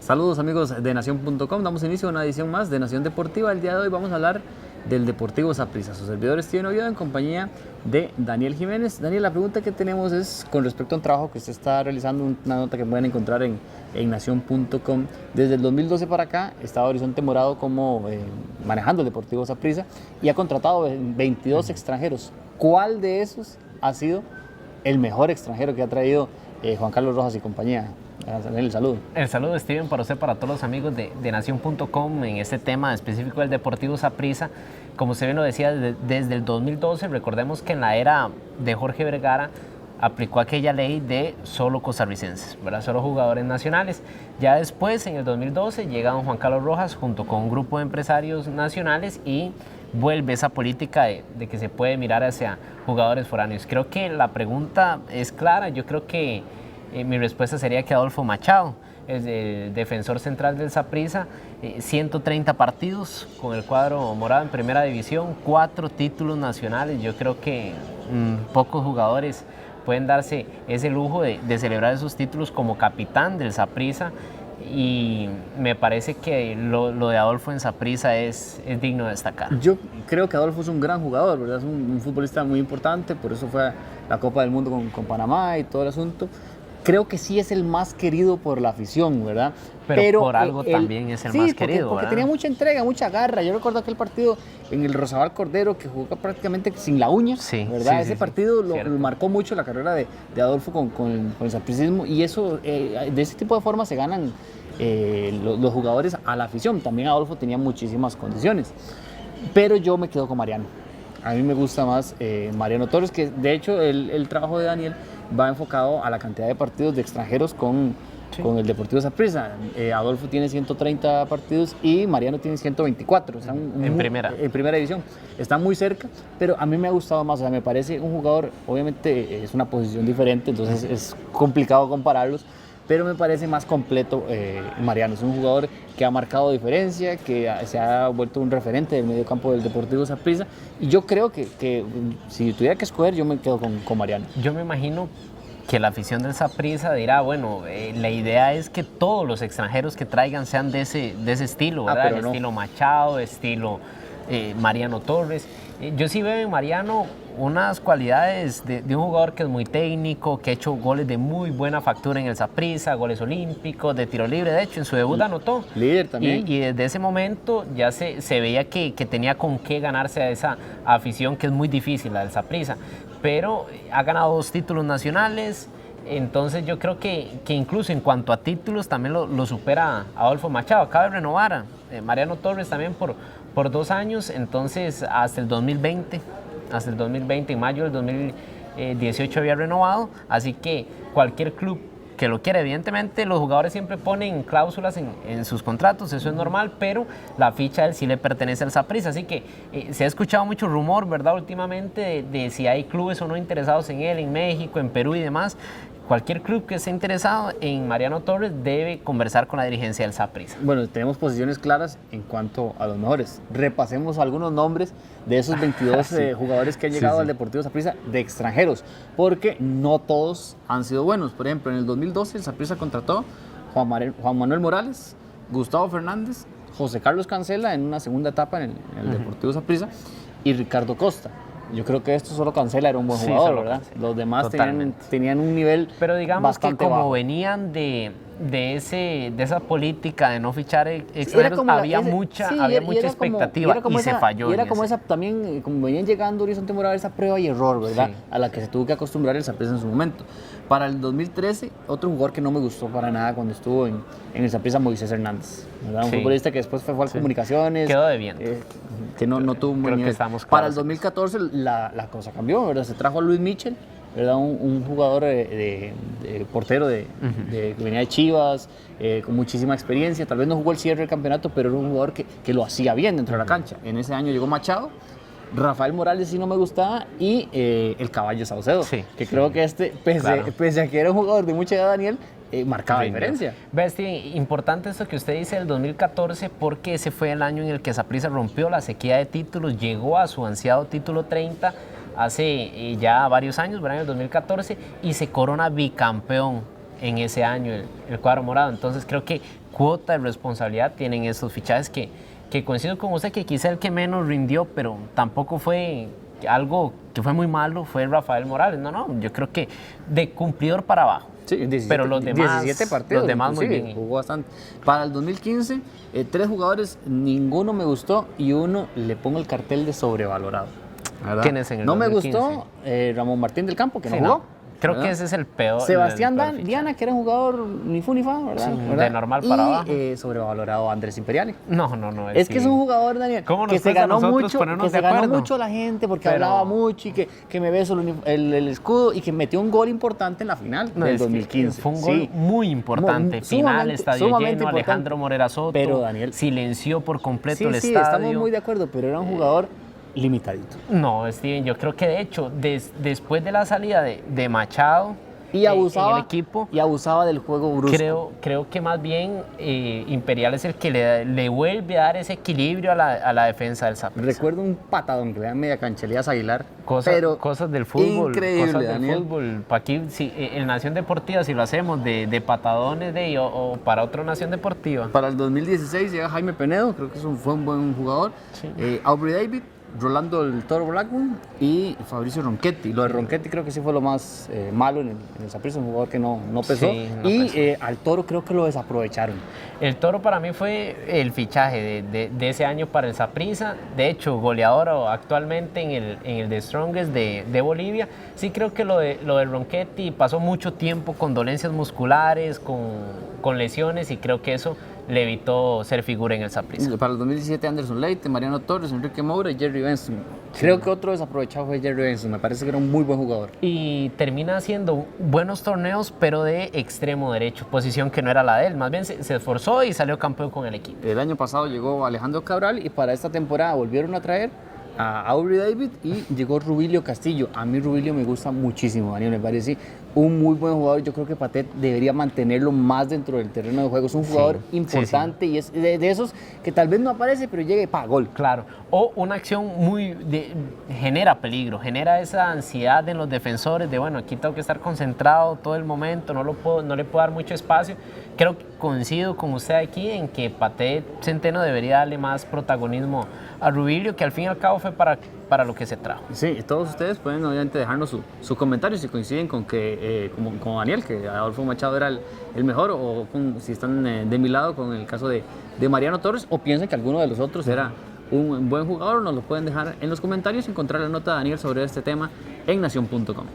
Saludos amigos de Nación.com, damos inicio a una edición más de Nación Deportiva. El día de hoy vamos a hablar del Deportivo Saprissa. Su servidor Steven Oviedo en compañía de Daniel Jiménez. Daniel, la pregunta que tenemos es con respecto a un trabajo que usted está realizando, una nota que pueden encontrar en Nación.com. Desde el 2012 para acá está Horizonte Morado como manejando el Deportivo Saprissa y ha contratado 22 extranjeros. ¿Cuál de esos ha sido el mejor extranjero que ha traído Juan Carlos Rojas y compañía? El saludo. El saludo, Steven, para usted, para todos los amigos de Nación.com en este tema específico del Deportivo Saprissa. Como usted bien lo decía, desde el 2012, recordemos que en la era de Jorge Vergara aplicó aquella ley de solo costarricenses, ¿verdad? Solo jugadores nacionales. Ya después, en el 2012, llega don Juan Carlos Rojas junto con un grupo de empresarios nacionales y vuelve esa política de que se puede mirar hacia jugadores foráneos. Creo que la pregunta es clara. Yo creo que mi respuesta sería que Adolfo Machado es el defensor central del Saprissa, 130 partidos con el cuadro morado en primera división, 4 títulos nacionales. Yo creo que pocos jugadores pueden darse ese lujo de celebrar esos títulos como capitán del Saprissa, y me parece que lo de Adolfo en Saprissa es digno de destacar. Yo creo que Adolfo es un gran jugador, ¿verdad? Es un futbolista muy importante, por eso fue a la Copa del Mundo con Panamá y todo el asunto. Creo que sí es el más querido por la afición, ¿verdad? Pero por algo también es el más querido, porque tenía mucha entrega, mucha garra. Yo recuerdo aquel partido en el Rosabal Cordero que jugó prácticamente sin la uña, ¿verdad? Ese partido lo marcó mucho la carrera de Adolfo con el sapricismo, y eso, de ese tipo de formas se ganan los jugadores a la afición. También Adolfo tenía muchísimas condiciones, pero yo me quedo con Mariano. A mí me gusta más Mariano Torres, que de hecho el trabajo de Daniel va enfocado a la cantidad de partidos de extranjeros con el Deportivo Saprissa. Adolfo tiene 130 partidos y Mariano tiene 124. Están en primera división. Están muy cerca, pero a mí me ha gustado más. O sea, me parece un jugador, obviamente es una posición diferente, entonces es complicado compararlos, pero me parece más completo Mariano. Es un jugador que ha marcado diferencia, que se ha vuelto un referente del medio campo del Deportivo Saprissa, y yo creo que si tuviera que escoger, yo me quedo con Mariano. Yo me imagino que la afición del Saprissa dirá, bueno, la idea es que todos los extranjeros que traigan sean de ese estilo, ¿verdad? Pero no. Estilo Machado, estilo Mariano Torres. Yo sí veo en Mariano unas cualidades de un jugador que es muy técnico, que ha hecho goles de muy buena factura en el Saprissa, goles olímpicos, de tiro libre. De hecho, en su debut anotó. Líder también. Y desde ese momento ya se veía que tenía con qué ganarse a esa afición que es muy difícil, la del Saprissa. Pero ha ganado 2 títulos nacionales. Entonces yo creo que incluso en cuanto a títulos también lo supera Adolfo Machado. Acaba de renovar Mariano Torres también por 2 años, entonces hasta el 2020, en mayo del 2018 había renovado, así que cualquier club que lo quiera, evidentemente los jugadores siempre ponen cláusulas en sus contratos, eso es normal, pero la ficha de él sí le pertenece al Saprissa, así que se ha escuchado mucho rumor, ¿verdad? Últimamente de si hay clubes o no interesados en él, en México, en Perú y demás. Cualquier club que esté interesado en Mariano Torres debe conversar con la dirigencia del Saprissa. Bueno, tenemos posiciones claras en cuanto a los mejores. Repasemos algunos nombres de esos 22 jugadores que han llegado al Deportivo Saprissa de extranjeros, porque no todos han sido buenos. Por ejemplo, en el 2012 el Saprissa contrató Juan Manuel Morales, Gustavo Fernández, José Carlos Cancela en una segunda etapa en el Deportivo Saprissa, y Ricardo Costa. Yo creo que esto solo Cancela era un buen jugador, ¿verdad? Los demás tenían un nivel bastante bajo. Pero digamos que como venían de esa política de no fichar extranjeros, había mucha expectativa y se falló. Y era como esa también, como venían llegando Horizonte Morado, esa prueba y error, ¿verdad? A la que se tuvo que acostumbrar el Saprissa en su momento. Para el 2013, otro jugador que no me gustó para nada cuando estuvo en el Saprissa, Moisés Hernández, ¿verdad? Un futbolista que después fue a Comunicaciones. Quedó debiendo. Que no tuvo un buen nivel. Para el 2014 la cosa cambió, ¿verdad? Se trajo a Luis Michel, ¿verdad? Un jugador de portero que venía de Chivas, con muchísima experiencia. Tal vez no jugó el cierre del campeonato, pero era un jugador que lo hacía bien dentro de la cancha. En ese año llegó Machado, Rafael Morales sí no me gustaba, y el Caballo Saucedo, que creo que pese a que era un jugador de mucha edad, Daniel, marcaba diferencia. Importante esto que usted dice del 2014, porque ese fue el año en el que Saprissa rompió la sequía de títulos, llegó a su ansiado título 30 hace ya varios años, en el 2014, y se corona bicampeón en ese año el cuadro morado. Entonces creo que cuota de responsabilidad tienen esos fichajes que coincido con usted que quizá el que menos rindió, pero tampoco fue algo que fue muy malo, fue Rafael Morales. No, yo creo que de cumplidor para abajo. Sí, 17, pero los demás, 17 partidos, los demás muy bien. Jugó bastante. Para el 2015, 3 jugadores, ninguno me gustó y uno le pongo el cartel de sobrevalorado. ¿Quién es en el No 2015? me gustó Ramón Martín del Campo, que no Sí, jugó. Creo ¿verdad? que ese es el peor. Sebastián el peor Diana, que era un jugador ni fu ni fa, ¿verdad? Sí, ¿verdad? de normal para abajo. Sobrevalorado Andrés Imperiale. No. Es que es un jugador, Daniel, que se ganó mucho la gente porque hablaba mucho y que me besó el escudo y que metió un gol importante en la final del 2015. Fue un gol muy importante. Final, estadio lleno, Alejandro Morera Soto. Pero Daniel silenció por completo el sí, estadio. Estamos muy de acuerdo, pero era un jugador limitadito. No, Steven, yo creo que de hecho, después de la salida de Machado y abusaba, en el equipo, y abusaba del juego brusco. Creo que más bien Imperial es el que le vuelve a dar ese equilibrio a la defensa del Saprissa. Recuerdo un patadón que le da media cancha Elías Aguilar. Cosas del fútbol. Increíble, cosas del Daniel. fútbol. Aquí, en Nación Deportiva, si lo hacemos de patadones o para otra Nación Deportiva. Para el 2016 llega Jaime Penedo, creo que fue un buen jugador. Sí. Aubrey David, Rolando el Toro Blackburn y Fabricio Ronchetti. Lo de Ronchetti creo que sí fue lo más malo en el Saprissa, un jugador que no pesó. Sí, pesó. Al Toro creo que lo desaprovecharon. El Toro para mí fue el fichaje de ese año para el Saprissa. De hecho, goleador actualmente en el The Strongest de Bolivia. Sí creo que lo de Ronchetti pasó mucho tiempo con dolencias musculares, con lesiones, y creo que eso le evitó ser figura en el Saprissa. Para el 2017, Anderson Leite, Mariano Torres, Enrique Moura y Jerry Benson. Creo que otro desaprovechado fue Jerry Benson. Me parece que era un muy buen jugador. Y termina haciendo buenos torneos, pero de extremo derecho, posición que no era la de él. Más bien se esforzó y salió campeón con el equipo. El año pasado llegó Alejandro Cabral y para esta temporada volvieron a traer a Aubrey David y llegó Rubilio Castillo. A mí Rubilio me gusta muchísimo, Daniel, me parece un muy buen jugador. Yo creo que Patet debería mantenerlo más dentro del terreno de juego. Es un jugador importante y es de esos que tal vez no aparece, pero llega y paga gol. Claro, o una acción genera peligro, genera esa ansiedad en los defensores de, bueno, aquí tengo que estar concentrado todo el momento, no le puedo dar mucho espacio. Creo que coincido con usted aquí en que Patet Centeno debería darle más protagonismo a Rubilio, que al fin y al cabo fue para lo que se trajo. Sí, todos ustedes pueden obviamente dejarnos su comentario si coinciden con que, como Daniel, que Adolfo Machado era el mejor, o si están de mi lado con el caso de Mariano Torres, o piensan que alguno de los otros era un buen jugador. Nos lo pueden dejar en los comentarios y encontrar la nota de Daniel sobre este tema en nacion.com.